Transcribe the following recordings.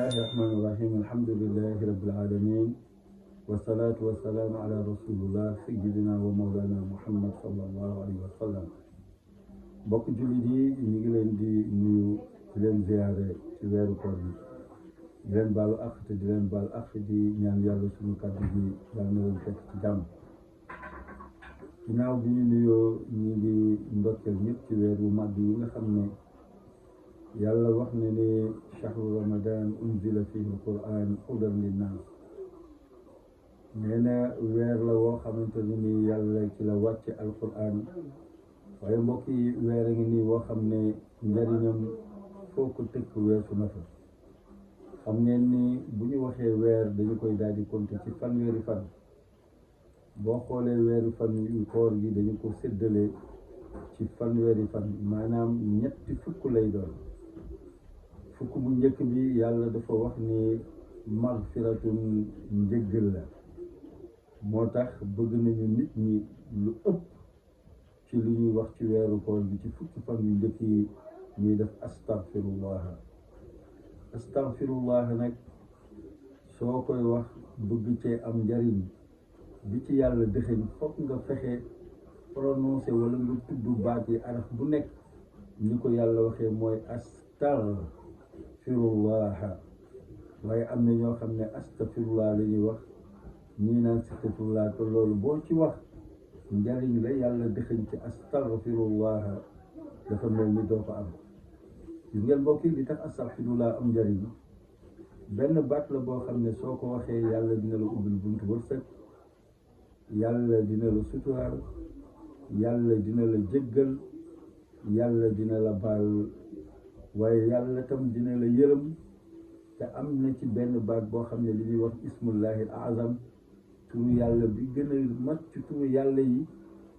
الله الرحمن الرحيم الحمد لله رب العالمين والصلاة والسلام على رسول الله سيدنا ومولانا محمد صلى الله عليه وسلم bokk jullit yi ñu ngi leen di nuyu di leen ziyaare ci weeru koor bi di leen baalu àq te di leen baal àq di ñaan yàlla suñu kàddu gi yàlla na leen fekk ci jàmm. ginnaaw bi ñu nuyoo ñu ngi ndokkeel ñëpp ci weer wu màgg yi nga xam ne yàlla wax na ne shahru ramadan unzila fihi alquran hudan linnaas nee na weer la woo xamante ne ni yàlla ci la wàcce alquran waaye mbokk yi weer a ngi nii woo xam ne njariñam foo ko tëkk weesu na fa. xam ngeen ni bu ñu waxee weer dañu koy daal di compter ci fanweeri fan. boo xoolee weeru fan yu koor gi dañu ko séddale ci fanweeri fan maanaam ñetti fukk lay doon. fukk bu njëkk bi yàlla dafa wax ni magfiratun njëggal la moo tax bëgg nañu nit ñi lu ëpp ci li ñuy wax ci weeru koor bi ci fukki fan yu njëkk yi ñuy def astaghfirullah nag soo koy wax bëgg cee am njariñ bi ci yàlla dëxëñ fokk nga fexe prononcé wala nga tudd baat yi araf bu nekk ni ko yàlla waxee mooy astaghfirullah waaye am na ñoo xam ne astaghfirullah la ñuy wax ñii naan astaghfirullah te loolu boo ci wax njariñ la yàlla dëxëñ ci astaghfirullah dafa mel ni doo ko am. gis ngeen mbokk yi li tax astaghfirullah am njariñ benn baat la boo xam ne soo ko waxee yàlla dina la ubbil buntu wërsëg, yàlla dina la suturaal, yàlla dina la jéggal, yàlla dina la baal, waaye yàlla tam dina la yërëm. te am na ci benn baat boo xam ne li ñuy wax ismullahi al azam turu yàlla bi gën a mat ci turu yàlla yi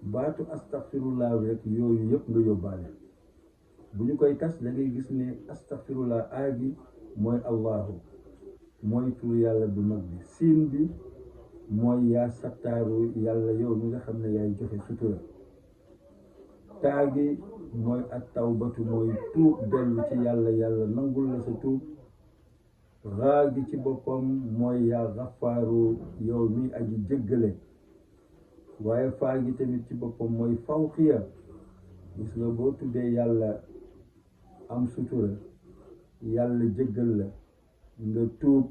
baatu astaghfirullah rek yooyu yëpp nga yóbbaale. bu ñu koy tas da ngay gis ne astaghfirullah aa gi mooy allahu mooy turu yàlla bu mag bi, siin bi mooy yaa sattaaru yàlla yow mi nga xam ne yaay joxe sutura, taa gi mooy at tawbatu mooy tuub dellu ci yàlla, yàlla nangul la sa tuub, raa gi ci boppam mooy yaa xafaaru yow mi aji jéggale, waaye faa gi tamit ci boppam mooy fawqiya. gis nga boo tuddee yàlla am sutura, yàlla jéggal la, nga tuub,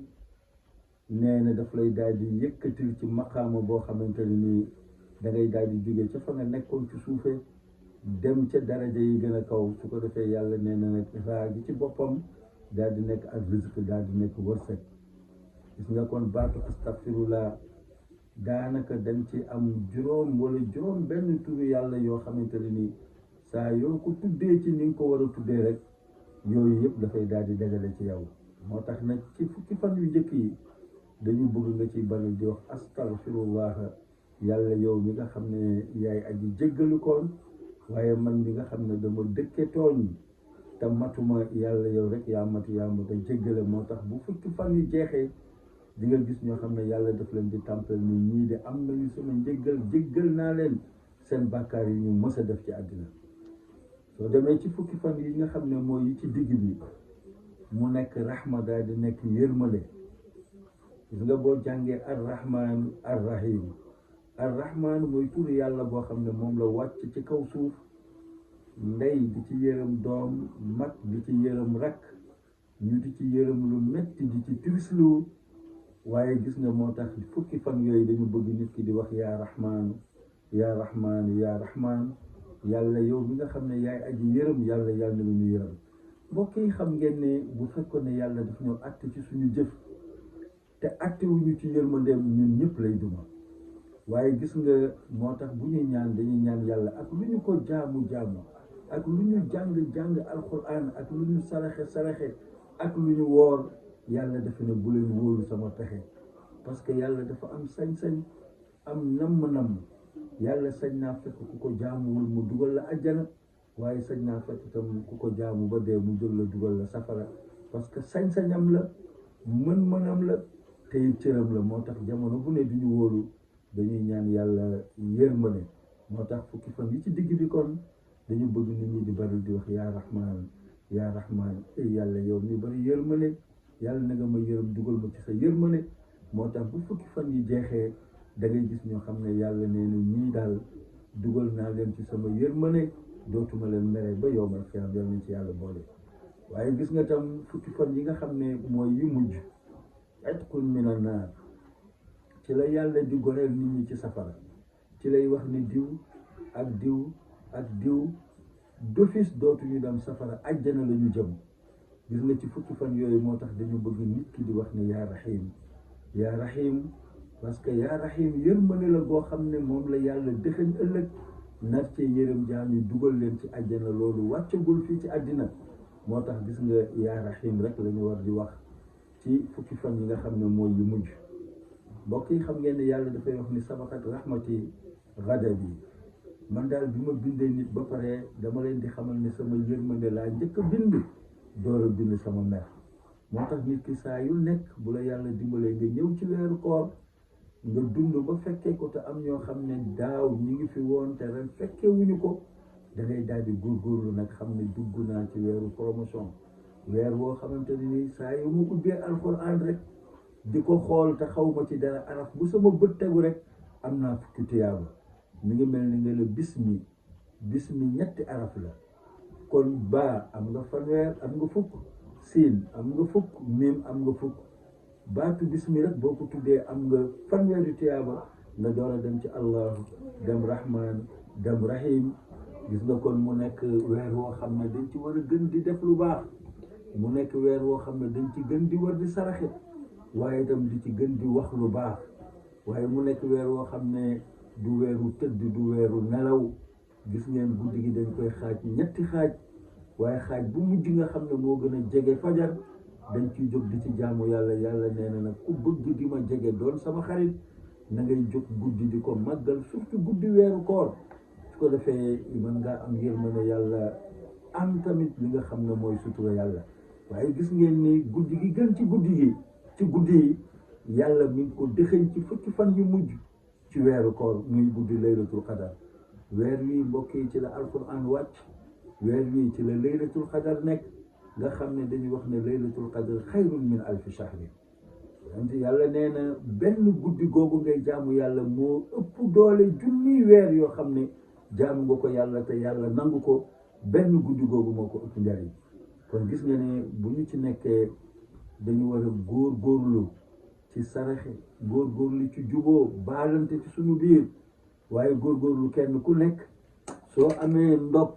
nee na daf lay daal di yëkkatil ci maqaama boo xamante ne nii da ngay daal di jóge ca fa nga nekkoon ci suufee dem ca daraja yi gën a kaw. su ko defee yàlla nee na nag raa gi ci boppam daal di nekk ak rizq, daal di nekk wërsëg. gis nga kon baatu astaghfirullah daanaka dañ ci am juróom wala juróom benn turu yàlla yoo xamante ne nii saa yoo ko tuddee ci ni nga ko war a tuddee rek yooyu yëpp dafay daal di dajale ci yow. moo tax nag ci fukki fan yu njëkk yi dañu bëgg nga ci bari di wax astaghfirullah yàlla yow mi nga xam ne yaay aji jéggalu koon, waaye man mi nga xam ne dama dëkke tooñ te matuma, yàlla yow rek yaa matu yaa mata jéggale. moo tax bu fukki fan yu jeexee di nga gis ñoo xam ne yàlla daf leen di tàmpal ni ñii de am nañu sama njéggal, jéggal naa leen seen bàkkaar yi ñu mës a def ci àddina. soo demee ci fukki fan yi nga xam ne mooy yi ci digg bi mu nekk rahma daal di nekk yërmale. gis nga boo jàngee arrahman arrahim, arrahman mooy turu yàlla boo xam ne moom la wàcc ci kaw suuf, ndey di ci yërëm doom, mag di ci yërëm rakk, ñu di ci yërëm lu metti di ci tirislu. waaye gis nga moo tax fukki fan yooyu dañu bëgg nit ki di wax yaa rahman yaa rahman yaa rahman, yàlla yow mi nga xam ne yaay aji yërëm, yàlla yàlla na ñu yërëm. mbokk yi xam ngeen ne bu fekkoon ne yàlla daf ñoo àtte ci suñu jëf te àttewuñu ci yërmandeem ñun ñëpp lay duma. waaye gis nga moo tax bu ñuy ñaan dañuy ñaan yàlla ak lu ñu ko jaamu ak lu ñu jàng alquran, ak lu ñu saraxe ak lu ñu woor, yàlla dafa ne bu leen wóolu sama pexe, parce que yàlla dafa am sañ-sañ, am namm yàlla sañ naa fekk ku ko jaamuwul mu dugal la ajjana, waaye sañ naa fekk itam ku ko jaamu ba dee mu jël la dugal la safara, parce que sañ-sañam la, mën-mënam la, tey cëram la. moo tax jamono bu ne duñu wóolu, dañuy ñaan yàlla yërmande. moo tax fukki fan yi ci digg bi kon dañu bëgg nit ñi di bari di wax yaa rahman yaa rahman, yàlla yow mi bari yërmande, yàlla na nga ma yërëm dugal ma ci sa yërmande. moo tax bu fukki fan yi jeexee da ngay gis ñoo xam ne yàlla nee na ñii daal dugal naa leen ci sama yërmande, dootuma leen mere ba yowmal xiyaam. yal nañ ci yàlla boole. waaye gis nga tam fukki fan yi nga xam ne mooy yu mujj, itqun mina naar, ci la yàlla di goreel nit ñi ci safara. ci lay wax ni diw ak diw ak diw d'office dootuñu dem safara, ajjana la ñu jëm. gis nga ci fukki fan yooyu moo tax dañu bëgg nit ki di wax ne yaa rahim yaa rahim, parce que yaa rahim yërmande la boo xam ne moom la yàlla dëxëñ ëllëg nar cee yërëm jaam yi dugal leen ci ajjana. loolu wàccagul fii ci àddina. moo tax gis nga yaa rahim rek la ñu war di wax ci fukki fan yi nga xam ne mooy yu mujj. mbokk yi xam ngeen ne yàlla dafay wax ni sabaqat rahmati ghadabi, man daal bi ma bindee nit ba pare dama leen di xamal ne sama yërmande laa njëkk a bind door a bind sama mer. moo tax nit ki saa yu nekk bu la yàlla dimbalee nga ñëw ci weeru koor nga dund ba fekkee ko, te am ñoo xam ne daaw ñi ngi fi woon te ren fekkee wuñu ko, da ngay daal di góorgóorlu nag xam ne dugg naa ci weeru promotion. weer woo xamante ni saa yu ma ubbee alxuraan rek di ko xool te xaw ma ci dara, araf bu sama bët tegu rek am naa fukki tuyaaba. mi ngi mel ni nga la bismi ñetti araf la, kon baa am nga fanweer, am nga fukk, siin am nga fukk, miim am nga fukk. baatu bismi rek boo ko tuddee am nga fanweeri tuyaaba. nga door a dem ci allahu, dem rahman, dem rahim. gis nga kon mu nekk weer woo xam ne dañ ci war a gën di def lu baax. mu nekk weer woo xam ne dañ ci gën di war di saraxe, waaye itam di ci gën di wax lu baax. waaye mu nekk weer woo xam ne du weeru tëdd, du weeru nelaw. gis ngeen guddi gi dañ koy xaaj ñetti xaaj, waaye xaaj bu mujj nga xam ne moo gën a jege fajar dañ ciy jóg di ci jaamu yàlla. yàlla nee na nag ku bëgg di ma jege doon sama xarit na ngay jóg guddi di ko màggal, surtout guddi weeru koor. su ko defee mën ngaa am yërmande yàlla, am tamit li nga xam ne mooy sutura yàlla. waaye gis ngeen ni guddi gi gën ci guddi yi yàlla mi ngi ko dëxëñ ci fukki fan yu mujj ci weeru koor, muy guddi laylatul qadar. weer wi mbokk yi ci la alquran wàcc, weer wi ci la laylatul qadar nekk. nga xam ne dañuy wax ne laylatul qadr xayrun min alfi shahrin. yàlla nee na benn guddi googu ngay jaamu yàlla moo ëpp doole junni weer yoo xam ne jaamu nga ko yàlla te yàlla nangu ko. benn guddi googu moo ko ëpp njariñ. kon gis nga ne bu ñu ci nekkee dañu war a góorgóorlu ci saraxe, góorgóorlu ci juboo, baalante ci suñu biir. waaye góorgóorlu kenn ku nekk soo amee ndog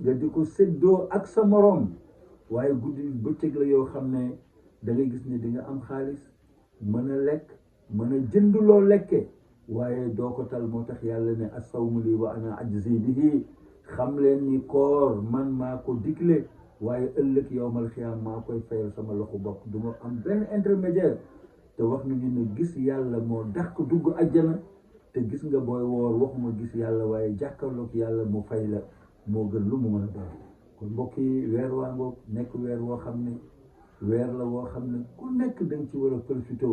nga di ko séddoo ak sa moroom. waaye guddi bëccëg la yoo xam ne da ngay gis ne di nga am xaalis, mën a lekk, mën a jënd loo lekke, waaye doo ko tal. moo tax yàlla ne as-sawmu lii wa ana ajzi bihi. xam leen ni koor man maa ko digle, waaye ëllëg yowmal xiyaam maa koy fayal sama loxo bopp. du ma am benn intermédiaire. te wax nañu ne gis yàlla moo dàq dugg àjjana. te gis nga booy woor waxuma gis yàlla, waaye jàkkaarloog yàlla mu fay la moo gën lu mu mën a doon. kon mbokk yi weer waa ngoog nekk weer woo xam ne weer la woo xam ne ku nekk dañ ci war a profité.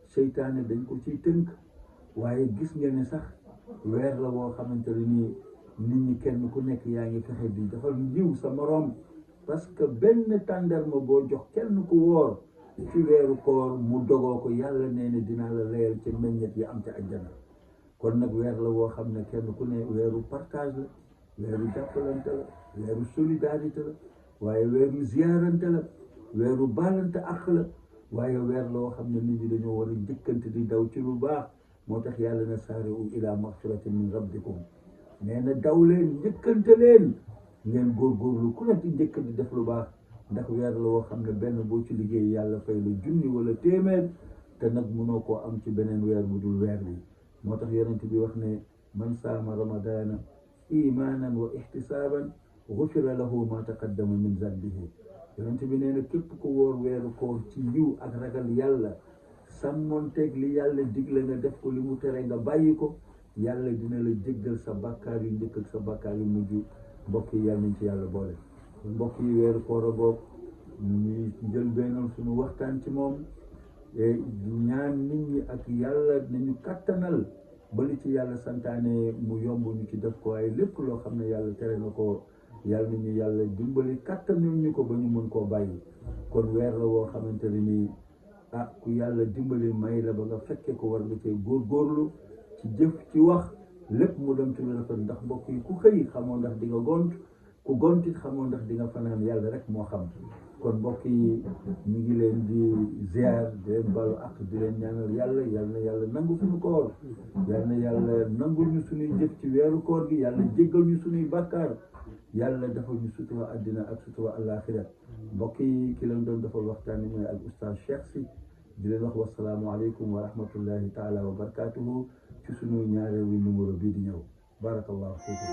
seytaane dañ ko ciy tënk, waaye gis nga ne sax weer la woo xamante ne nii nit ñi kenn ku nekk yaa ngi fexe di defal yiw sa moroom. parce que benn tàndarma boo jox kenn ku woor ci weeru koor mu dogoo ko, yàlla nee na dinaa la layal ca meññet yi am ca àjjana. kon nag weer la woo xam ne kenn ku ne weeru partage la, weeru jàppalante la, weeru solidarité la, waaye weeru ziyaarante la, weeru baalante àq la. waaye weer la woo xam ne nit ñi dañoo war a njëkkante di daw ci lu baax. moo tax yàlla na saari'u ila magfiratin min rabbikum. nee na daw leen, njëkkante leen, ngeen góorgóorlu ku nekk di njëkk di def lu baax. ndax weer la woo xam ne benn boo ci liggéey yàlla fay la junni wala téeméer. te nag mënoo koo am ci beneen weer bu dul weer bi. moo tax yonent bi wax ne man saama ramadaana imaanan wa ihtisaaban gufira lahu ma taqaddama min zanbihi. yonent bi nee na képp ku wóor weeru koor ci yiw ak ragal yàlla, sàmmonteeg li yàlla digle nga def ko, li mu tere nga bàyyi ko, yàlla dina la jéggal sa bàkkaar yu njëkk ak sa bàkkaar yu mujj. mbokk yi yàlla nañ ci yàlla boole. mbokk yi weeru koor a boog ñuy jël benn suñu waxtaan ci moom. ñaan nit ñi ak yàlla nañu kattanal ba li ci yàlla santaane mu yomb ñu ci def ko, waaye lépp loo xam ne yàlla tere na ko yàlla na ñu yàlla dimbali kattanul ñu ko ba ñu mën koo bàyyi. kon weer la woo xamante ne nii ku yàlla dimbali may la ba nga fekke ko war nga cee góorgóorlu ci jëf ci wax lépp mu dem ci lu rafet ndax mbokk yi ku xëy xamoo ndax di nga gont ku gontit xamoo ndax di nga fanaan yàlla rek moo xam. kon mbokk yi ñu ngi leen di ziar di leen balu ak di leen ñaanal yàlla yal na yàlla nangu suñu koor yal na yàlla nangul ñu suñuy jëf ci weeru koor gi yàlla jéggal ñu suñuy bàkkaar yàlla dafa ñu sutura àddina ak sutura àllaaxira. mbokk yi ki leen doon defal waxtaan ni mooy al oustaz Cheikh Sy di leen wax wasalaamu aleykum wa rahmatullahi taala wa barakatuhu ci suñu ñaareelu numéro bii di ñëw barakallahu fiikum.